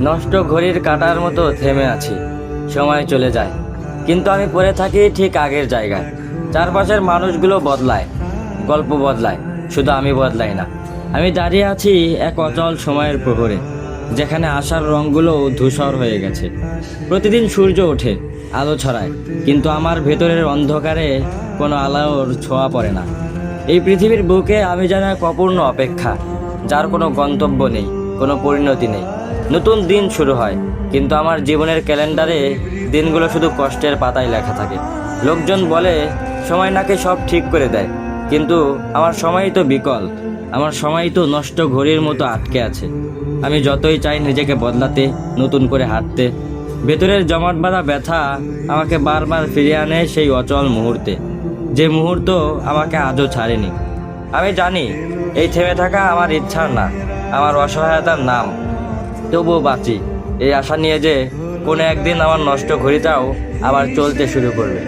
নষ্ট ঘড়ির কাঁটার মতো থেমে আছি। সময় চলে যায়, কিন্তু আমি পড়ে থাকি ঠিক আগের জায়গায়। চারপাশের মানুষগুলো বদলায়, গল্প বদলায়, শুধু আমি বদলাই না। আমি দাঁড়িয়ে আছি এক অচল সময়ের প্রহরে, যেখানে আশার রঙগুলো ধূসর হয়ে গেছে। প্রতিদিন সূর্য ওঠে, আলো ছড়ায়, কিন্তু আমার ভেতরের অন্ধকারে কোনো আলোর ছোঁয়া পড়ে না। এই পৃথিবীর বুকে আমি যেন এক অপূর্ণ অপেক্ষা, যার কোনো গন্তব্য নেই, কোনো পরিণতি নেই। নতুন দিন শুরু হয়, কিন্তু আমার জীবনের ক্যালেন্ডারে দিনগুলো শুধু কষ্টের পাতায় লেখা থাকে। লোকজন বলে সময় নাকি সব ঠিক করে দেয়, কিন্তু আমার সময়ই তো বিকল। আমার সময়ই তো নষ্ট ঘড়ির মতো আটকে আছে। আমি যতই চাই নিজেকে বদলাতে, নতুন করে হাঁটতে, ভেতরের জমাট বাঁধা ব্যথা আমাকে বারবার ফিরিয়ে আনে সেই অচল মুহূর্তে, যে মুহূর্ত আমাকে আজও ছাড়েনি। আমি জানি এই থেমে থাকা আমার ইচ্ছার না, আমার অসহায়তার নাম। তবুও বাঁচি এই আশা নিয়ে যে কোনো একদিন আমার নষ্ট ঘড়িটাও আবার চলতে শুরু করবে।